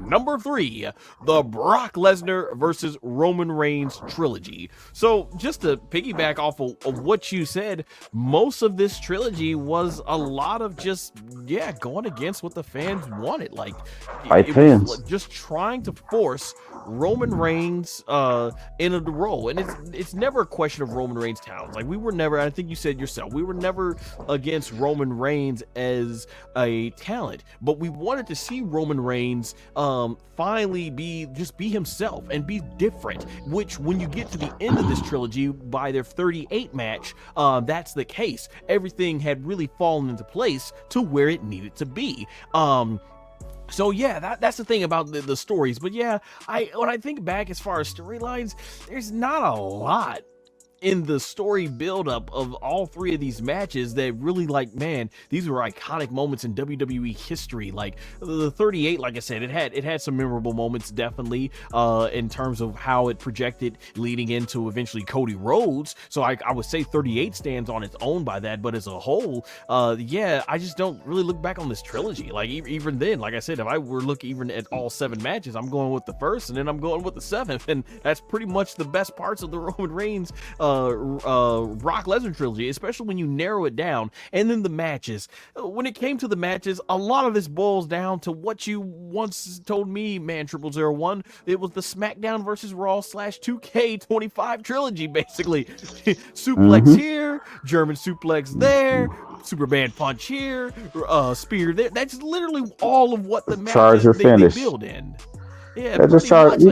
number 3, the Brock Lesnar versus Roman Reigns trilogy. So just to piggyback off of what you said, most of this trilogy was a lot of just, going against what the fans wanted. Like, Fight it fans. was just trying to force Roman Reigns into the role. And it's never a question of Roman Reigns' talents. Like, we were never, I think you said yourself, we were never against Roman Reigns as a talent, but we wanted to see Roman Reigns finally be himself and be different, which when you get to the end of this trilogy by their 38 match, that's the case. Everything had really fallen into place to where it needed to be. So yeah, that's the thing about the stories. But yeah, when I think back as far as storylines, there's not a lot in the story buildup of all 3 of these matches that really, like, man, these were iconic moments in WWE history. Like the 38, like I said, it had some memorable moments, definitely, in terms of how it projected leading into eventually Cody Rhodes. So I would say 38 stands on its own by that, but as a whole, I just don't really look back on this trilogy. Like even then, like I said, if I were looking even at all 7 matches, I'm going with the first, and then I'm going with the 7th, and that's pretty much the best parts of the Roman Reigns Brock Lesnar trilogy, especially when you narrow it down. And then the matches, when it came to the matches, a lot of this boils down to what you once told me, man, 0001. It was the SmackDown versus Raw / 2K25 trilogy, basically. Suplex here, German suplex there, Superman punch here, spear there. That's literally all of what the matches they build in. Yeah, just charge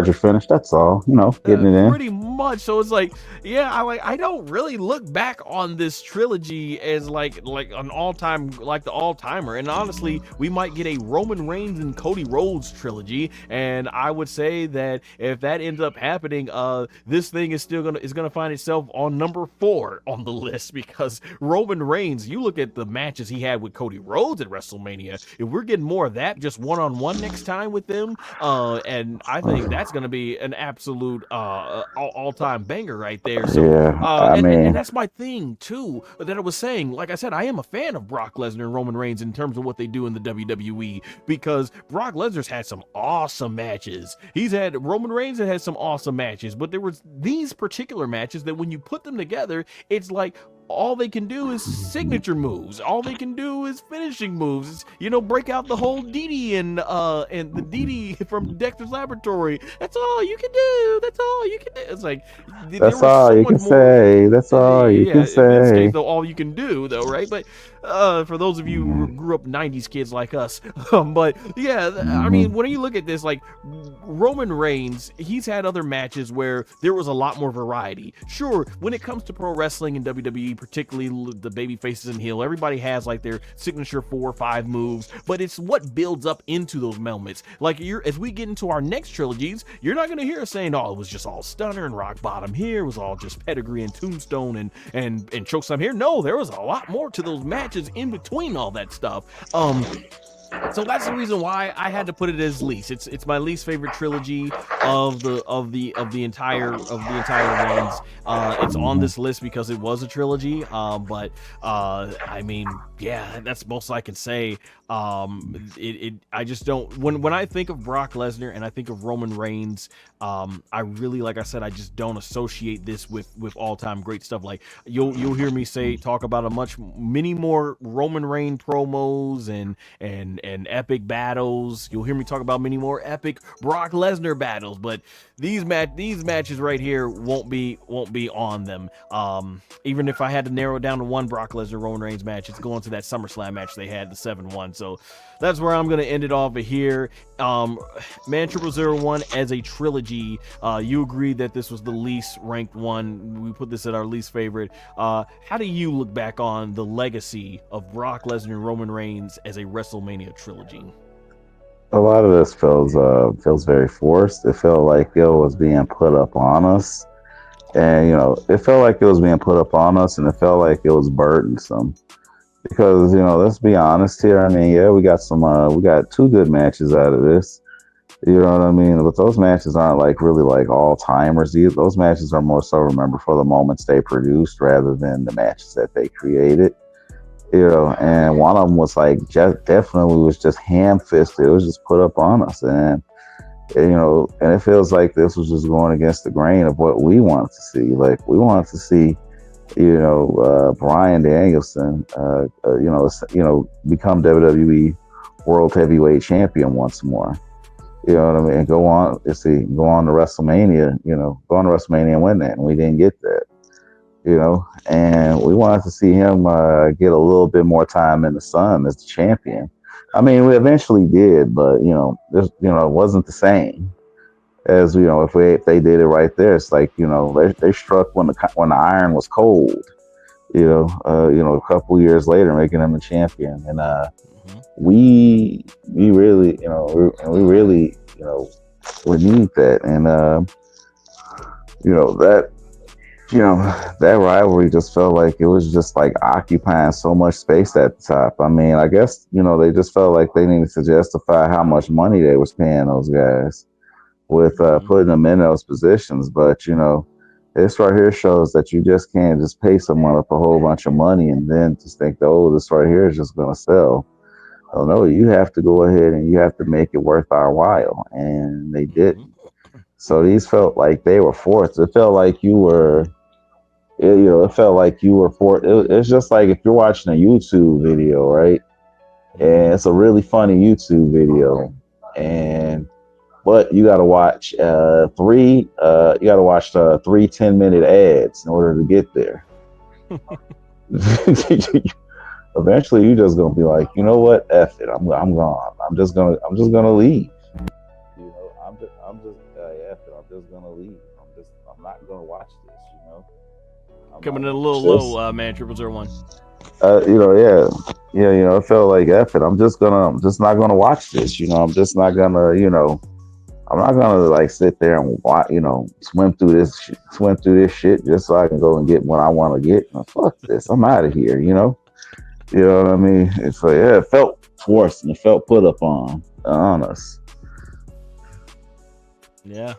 your finish. That's all. Getting it in. Pretty much. So it's like, I don't really look back on this trilogy as like an all-time, like the all-timer. And honestly, we might get a Roman Reigns and Cody Rhodes trilogy. And I would say that if that ends up happening, this thing is still gonna find itself on number 4 on the list, because Roman Reigns, you look at the matches he had with Cody Rhodes at WrestleMania. If we're getting more of that, just one-on-one next time with them. And I think that's going to be an absolute all-time banger right there. So, and that's my thing too, that I was saying. Like I said, I am a fan of Brock Lesnar and Roman Reigns in terms of what they do in the WWE, because Brock Lesnar's had some awesome matches. Roman Reigns had some awesome matches, but there was these particular matches that when you put them together, it's like all they can do is signature moves. All they can do is finishing moves. It's, break out the whole DD and the DD from Dexter's Laboratory. That's all you can do. That's all you can do. It's like, that's all you can say. That's all you can say. In this case, though, all you can do, though, right? But for those of you who grew up 90s kids like us, but yeah, I mean, when you look at this, like Roman Reigns, he's had other matches where there was a lot more variety. Sure, when it comes to pro wrestling and WWE, particularly the baby faces and heel, everybody has like their signature 4 or 5 moves, but it's what builds up into those moments. Like as we get into our next trilogies, you're not going to hear us saying, oh, it was just all stunner and rock bottom here, it was all just pedigree and tombstone and chokeslam here. No, there was a lot more to those matches in between all that stuff. So that's the reason why I had to put it as least. It's my least favorite trilogy of the entire ones. It's on this list because it was a trilogy. But I mean, yeah, that's most I can say. I just don't, when I think of Brock Lesnar and I think of Roman Reigns, I really, like I said, I just don't associate this with all-time great stuff. Like you'll hear me talk about many more Roman Reigns promos and epic battles. You'll hear me talk about many more epic Brock Lesnar battles, but these matches right here won't be on them. Even if I had to narrow it down to one Brock Lesnar Roman Reigns match, it's going to that SummerSlam match they had, the 7-1. So that's where I'm going to end it off here. Man, 0001 as a trilogy, you agreed that this was the least ranked one. We put this at our least favorite. How do you look back on the legacy of Brock Lesnar and Roman Reigns as a WrestleMania trilogy? A lot of this feels very forced. It felt like it was being put up on us. And, it felt like it was being put up on us, and it felt like it was burdensome. Because, let's be honest here. I mean, yeah, we got 2 good matches out of this. You know what I mean? But those matches aren't really all-timers. Those matches are more so remembered for the moments they produced rather than the matches that they created. you know, and one of them was like just definitely was just ham-fisted. It was just put up on us, and you know, and it feels like this was just going against the grain of what we wanted to see. Like we wanted to see, you know, Bryan Danielson, become WWE World Heavyweight Champion once more. You know what I mean? And go on to WrestleMania. You know, go on to WrestleMania and win that, and we didn't get that. You know, and we wanted to see him get a little bit more time in the sun as the champion. I mean, we eventually did, but it wasn't the same as if they did it right there. It's like they struck when the iron was cold. A couple years later, making him a champion, and we really we really we need that, and that that rivalry just felt like it was just like occupying so much space at the top. I mean, I guess they just felt like they needed to justify how much money they was paying those guys with putting them in those positions. But this right here shows that you just can't just pay someone up a whole bunch of money and then just think that, oh, this right here is just going to sell. Oh no, you have to go ahead and you have to make it worth our while, and they didn't. So these felt like they were forced. It felt like you were it felt like you were it's just like if you're watching a YouTube video, right? And it's a really funny YouTube video, but you got to watch three 10-minute ads in order to get there. Eventually you're just gonna be like, you know what, F it, I'm gone. I'm just gonna leave. F it, I'm just gonna leave. I'm not gonna watch this. Coming in a little low, man. 001. Yeah. It felt like F it. I'm just not gonna watch this. I'm just not gonna. I'm not gonna like sit there and watch. Swim through this shit just so I can go and get what I want to get. Fuck this. I'm out of here. You know what I mean? It's like, yeah, it felt forced and it felt put up on us. Yeah.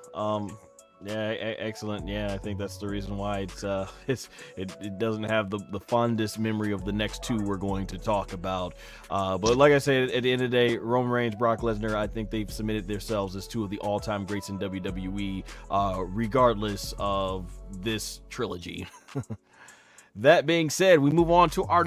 Excellent. Yeah, I think that's the reason why it doesn't have the fondest memory of the next two we're going to talk about. But like I said, at the end of the day, Roman Reigns, Brock Lesnar, I think they've submitted themselves as two of the all-time greats in WWE, regardless of this trilogy. That being said, we move on to our